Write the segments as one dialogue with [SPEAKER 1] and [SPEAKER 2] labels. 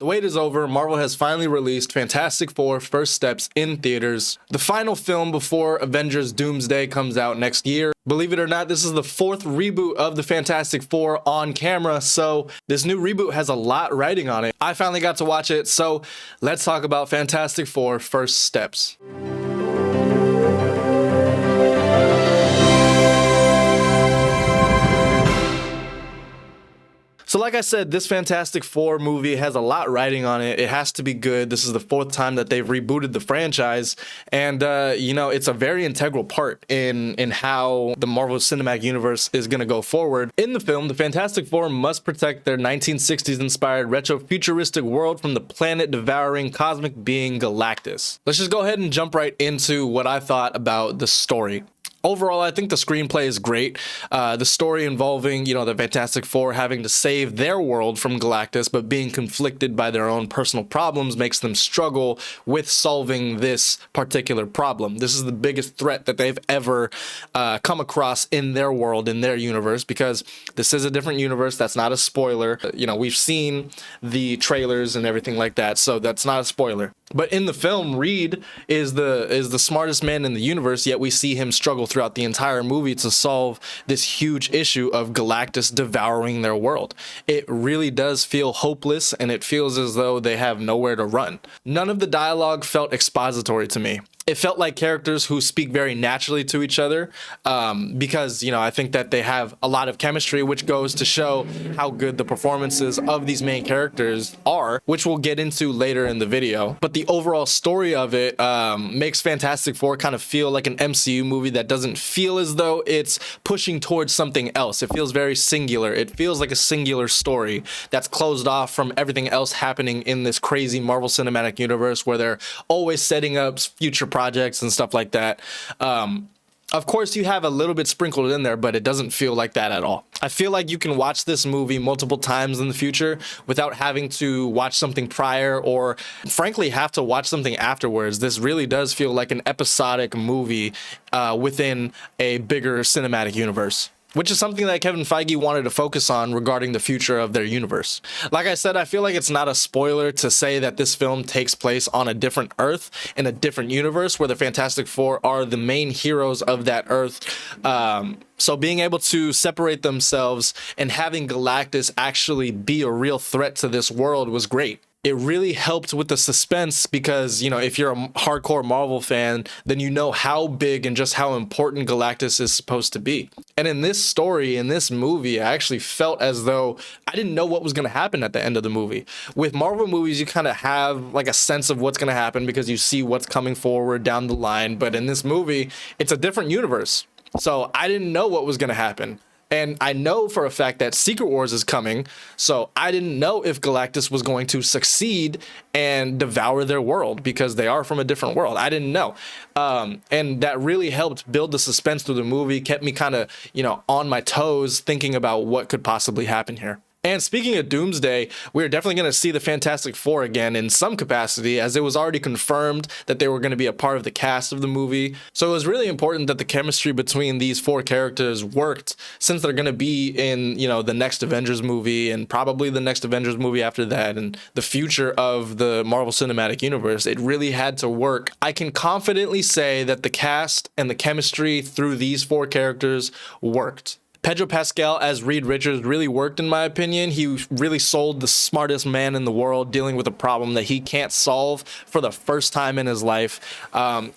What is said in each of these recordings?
[SPEAKER 1] The wait is over. Marvel has finally released Fantastic Four First Steps in theaters, the final film before Avengers Doomsday comes out next year. Believe it or not, this is the fourth reboot of the Fantastic Four on camera, so this new reboot has a lot riding on it. I finally got to watch it, so let's talk about Fantastic Four First Steps. So like I said, this Fantastic Four movie has a lot riding on it. It has to be good. This is the fourth time that they've rebooted the franchise. And, it's a very integral part in how the Marvel Cinematic Universe is going to go forward. In the film, the Fantastic Four must protect their 1960s-inspired retro-futuristic world from the planet-devouring cosmic being Galactus. Let's just go ahead and jump right into what I thought about the story. Overall, I think the screenplay is great. The story involving, the Fantastic Four having to save their world from Galactus, but being conflicted by their own personal problems makes them struggle with solving this particular problem. This is the biggest threat that they've ever come across in their world, in their universe, because this is a different universe. That's not a spoiler. We've seen the trailers and everything like that, so that's not a spoiler. But in the film, Reed is the smartest man in the universe, yet we see him struggle throughout the entire movie to solve this huge issue of Galactus devouring their world. It really does feel hopeless, and it feels as though they have nowhere to run. None of the dialogue felt expository to me. It felt like characters who speak very naturally to each other because, I think that they have a lot of chemistry, which goes to show how good the performances of these main characters are, which we'll get into later in the video. But the overall story of it makes Fantastic Four kind of feel like an MCU movie that doesn't feel as though it's pushing towards something else. It feels very singular. It feels like a singular story that's closed off from everything else happening in this crazy Marvel Cinematic Universe where they're always setting up future projects and stuff like that. Of course, you have a little bit sprinkled in there, but it doesn't feel like that at all. I feel like you can watch this movie multiple times in the future without having to watch something prior or, frankly, have to watch something afterwards. This really does feel like an episodic movie within a bigger cinematic universe, which is something that Kevin Feige wanted to focus on regarding the future of their universe. Like I said, I feel like it's not a spoiler to say that this film takes place on a different Earth, in a different universe, where the Fantastic Four are the main heroes of that Earth. So being able to separate themselves and having Galactus actually be a real threat to this world was great. It really helped with the suspense because, if you're a hardcore Marvel fan, then you know how big and just how important Galactus is supposed to be. And in this story, in this movie, I actually felt as though I didn't know what was going to happen at the end of the movie. With Marvel movies, you kind of have like a sense of what's going to happen because you see what's coming forward down the line. But in this movie, it's a different universe. So I didn't know what was going to happen. And I know for a fact that Secret Wars is coming, so I didn't know if Galactus was going to succeed and devour their world because they are from a different world. I didn't know. And that really helped build the suspense through the movie, kept me kind of, on my toes thinking about what could possibly happen here. And speaking of Doomsday, we're definitely going to see the Fantastic Four again in some capacity, as it was already confirmed that they were going to be a part of the cast of the movie. So it was really important that the chemistry between these four characters worked, since they're going to be in, the next Avengers movie and probably the next Avengers movie after that and the future of the Marvel Cinematic Universe. It really had to work. I can confidently say that the cast and the chemistry through these four characters worked. Pedro Pascal as Reed Richards really worked, in my opinion. He really sold the smartest man in the world dealing with a problem that he can't solve for the first time in his life.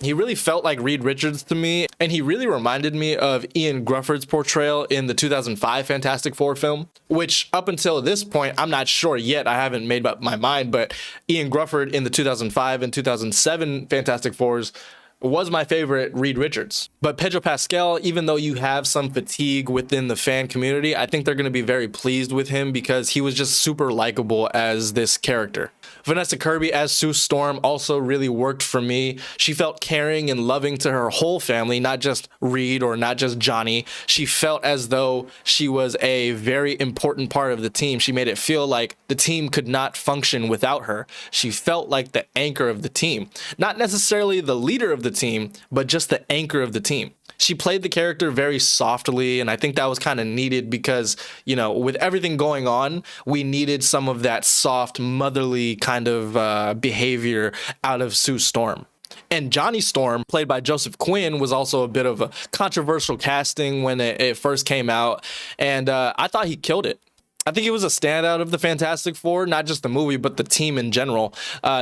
[SPEAKER 1] He really felt like Reed Richards to me, and he really reminded me of Ian Grufford's portrayal in the 2005 Fantastic Four film, which up until this point, I'm not sure yet. I haven't made up my mind, but Ian Grufford in the 2005 and 2007 Fantastic Fours was my favorite Reed Richards. But Pedro Pascal, even though you have some fatigue within the fan community, I think they're going to be very pleased with him because he was just super likable as this character. Vanessa Kirby as Sue Storm also really worked for me. She felt caring and loving to her whole family, not just Reed or not just Johnny. She felt as though she was a very important part of the team. She made it feel like the team could not function without her. She felt like the anchor of the team. Not necessarily the leader of the team, but just the anchor of the team. She played the character very softly, and I think that was kind of needed because, with everything going on, we needed some of that soft, motherly kind of behavior out of Sue Storm. And Johnny Storm, played by Joseph Quinn, was also a bit of a controversial casting when it first came out, and I thought he killed it. I think he was a standout of the Fantastic Four, not just the movie, but the team in general.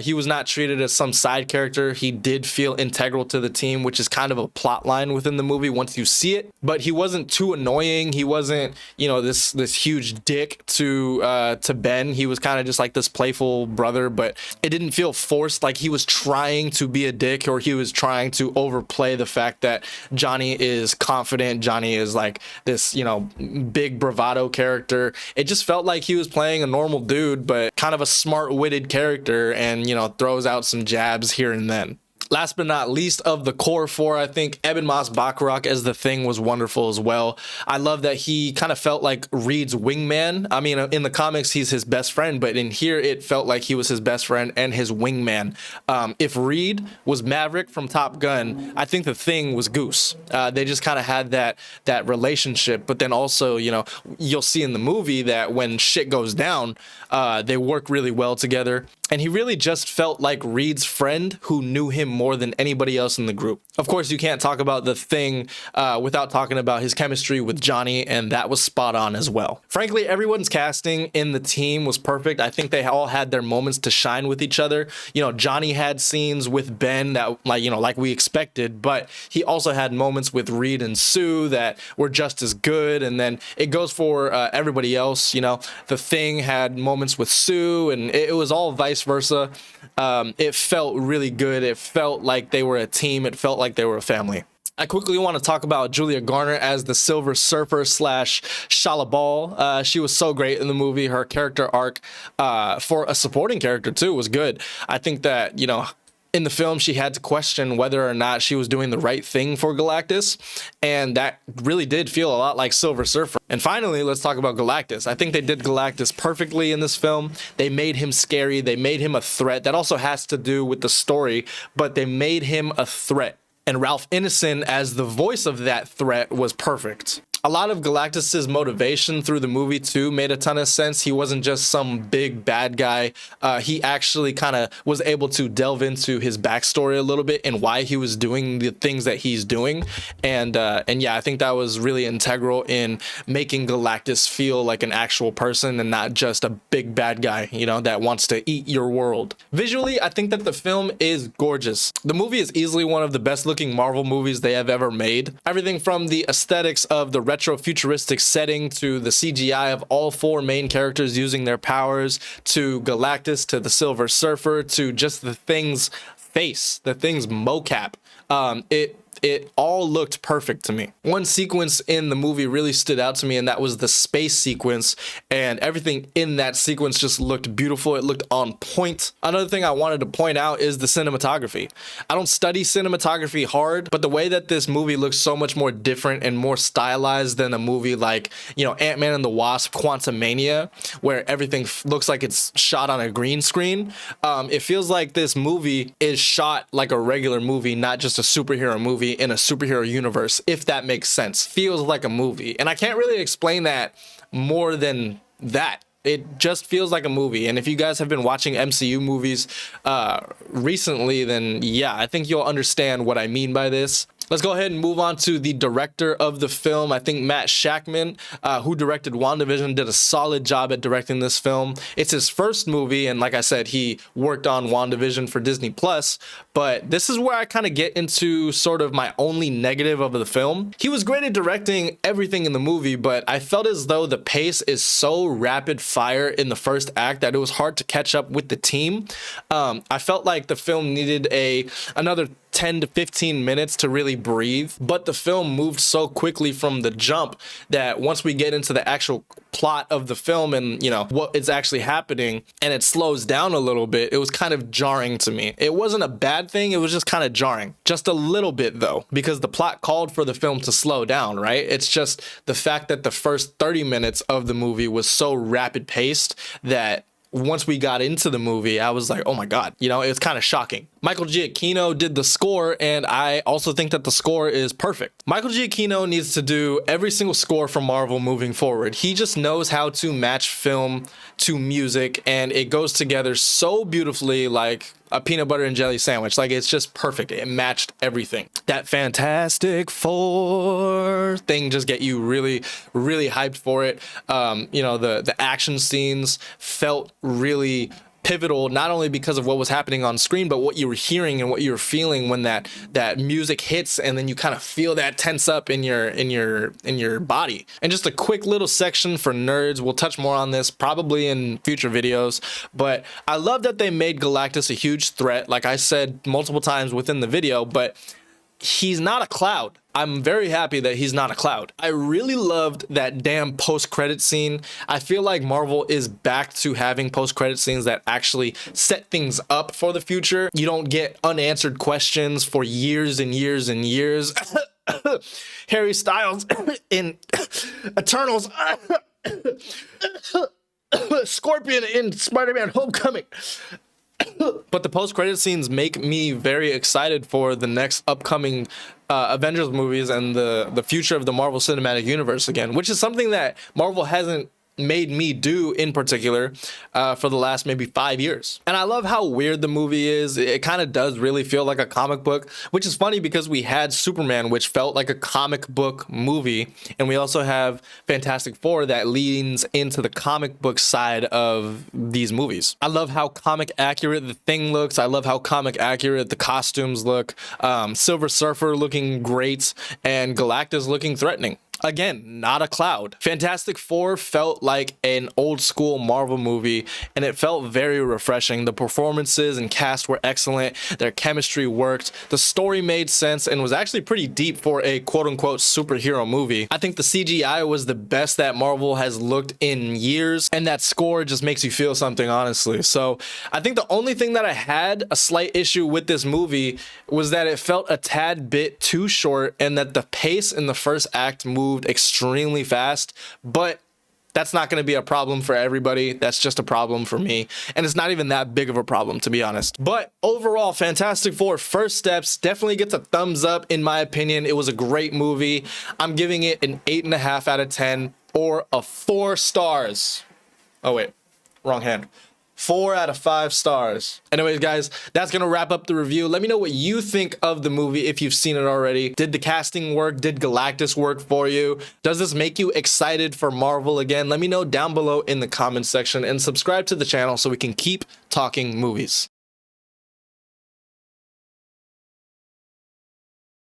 [SPEAKER 1] He was not treated as some side character. He did feel integral to the team, which is kind of a plot line within the movie once you see it. But he wasn't too annoying. He wasn't, this huge dick to Ben. He was kind of just like this playful brother, but it didn't feel forced, like he was trying to be a dick or he was trying to overplay the fact that Johnny is confident. Johnny is like this, big bravado character. It just felt like he was playing a normal dude, but kind of a smart-witted character and, throws out some jabs here and then. Last but not least of the core four, I think Ebon Moss-Bachrach as the Thing was wonderful as well. I love that he kind of felt like Reed's wingman. I mean, in the comics, he's his best friend, but in here, it felt like he was his best friend and his wingman. If Reed was Maverick from Top Gun, I think the Thing was Goose. They just kind of had that relationship, but then also, you'll see in the movie that when shit goes down, they work really well together. And he really just felt like Reed's friend who knew him more than anybody else in the group. Of course, you can't talk about the Thing without talking about his chemistry with Johnny, and that was spot on as well. Frankly, everyone's casting in the team was perfect. I think they all had their moments to shine with each other. Johnny had scenes with Ben that, like we expected, but he also had moments with Reed and Sue that were just as good. And then it goes for everybody else. The Thing had moments with Sue, and it was all vice versa. It felt really good. It felt like they were a team. It felt like they were a family. I quickly want to talk about Julia Garner as the Silver Surfer / Shala Ball. She was so great in the movie. Her character arc for a supporting character too was good. I think that, in the film, she had to question whether or not she was doing the right thing for Galactus, and that really did feel a lot like Silver Surfer. And finally, let's talk about Galactus. I think they did Galactus perfectly in this film. They made him scary. They made him a threat. That also has to do with the story, but they made him a threat. And Ralph Ineson as the voice of that threat was perfect. A lot of Galactus's motivation through the movie too made a ton of sense. He wasn't just some big bad guy. He actually kind of was able to delve into his backstory a little bit and why he was doing the things that he's doing. And yeah, I think that was really integral in making Galactus feel like an actual person and not just a big bad guy, that wants to eat your world. Visually, I think that the film is gorgeous. The movie is easily one of the best looking Marvel movies they have ever made. Everything from the aesthetics of the retro-futuristic setting to the CGI of all four main characters using their powers, to Galactus, to the Silver Surfer, to just the Thing's face, the Thing's mocap. It all looked perfect to me. One sequence in the movie really stood out to me, and that was the space sequence, and everything in that sequence just looked beautiful. It looked on point. Another thing I wanted to point out is the cinematography. I don't study cinematography hard, but the way that this movie looks so much more different and more stylized than a movie like, Ant-Man and the Wasp: Quantumania, where everything looks like it's shot on a green screen. It feels like this movie is shot like a regular movie, not just a superhero movie in a superhero universe, if that makes sense. Feels like a movie. And I can't really explain that more than that. It just feels like a movie. And if you guys have been watching MCU movies recently, then yeah, I think you'll understand what I mean by this. Let's go ahead and move on to the director of the film. I think Matt Shakman, who directed WandaVision, did a solid job at directing this film. It's his first movie, and like I said, he worked on WandaVision for Disney+, but this is where I kind of get into sort of my only negative of the film. He was great at directing everything in the movie, but I felt as though the pace is so rapid fire in the first act that it was hard to catch up with the team. I felt like the film needed another 10 to 15 minutes to really breathe, but the film moved so quickly from the jump that once we get into the actual plot of the film and what is actually happening and it slows down a little bit, it was kind of jarring to me. It wasn't a bad thing, it was just kind of jarring. Just a little bit though, because the plot called for the film to slow down, right? It's just the fact that the first 30 minutes of the movie was so rapid paced that once we got into the movie, I was like, oh my God, it's kind of shocking. Michael Giacchino did the score, and I also think that the score is perfect. Michael Giacchino needs to do every single score for Marvel moving forward. He just knows how to match film to music, and it goes together so beautifully, like a peanut butter and jelly sandwich. Like, it's just perfect. It matched everything. That Fantastic Four thing just get you really, really hyped for it. You know, the action scenes felt really pivotal, not only because of what was happening on screen, but what you were hearing and what you were feeling when that music hits, and then you kind of feel that tense up in your body. And just a quick little section for nerds. We'll touch more on this probably in future videos, but I love that they made Galactus a huge threat, like I said multiple times within the video, but he's not a cloud. I'm very happy that he's not a cloud. I really loved that damn post-credit scene. I feel like Marvel is back to having post-credit scenes that actually set things up for the future. You don't get unanswered questions for years and years and years. Harry Styles in Eternals. Scorpion in Spider-Man Homecoming. But the post-credit scenes make me very excited for the next upcoming Avengers movies and the future of the Marvel Cinematic Universe again, which is something that Marvel hasn't made me do in particular for the last maybe 5 years. And I love how weird the movie is. It kind of does really feel like a comic book, which is funny because we had Superman, which felt like a comic book movie, and we also have Fantastic Four that leans into the comic book side of these movies. I love how comic accurate the Thing looks. I love how comic accurate the costumes look. Silver Surfer looking great, and Galactus looking threatening. Again, not a cloud. Fantastic Four felt like an old school Marvel movie, and it felt very refreshing. The performances and cast were excellent. Their chemistry worked. The story made sense and was actually pretty deep for a quote-unquote superhero movie. I think the CGI was the best that Marvel has looked in years, and that score just makes you feel something, honestly. So I think the only thing that I had a slight issue with this movie was that it felt a tad bit too short, and that the pace in the first act moved extremely fast, but that's not going to be a problem for everybody. That's just a problem for me, and it's not even that big of a problem, to be honest. But overall, Fantastic Four First Steps definitely gets a thumbs up in my opinion. It was a great movie. I'm giving it an 8.5 out of 10 or a 4 stars. Oh wait, wrong hand. 4 out of 5 stars. Anyways, guys, that's gonna wrap up the review. Let me know what you think of the movie if you've seen it already. Did the casting work? Did Galactus work for you? Does this make you excited for Marvel again? Let me know down below in the comments section, and subscribe to the channel so we can keep talking movies.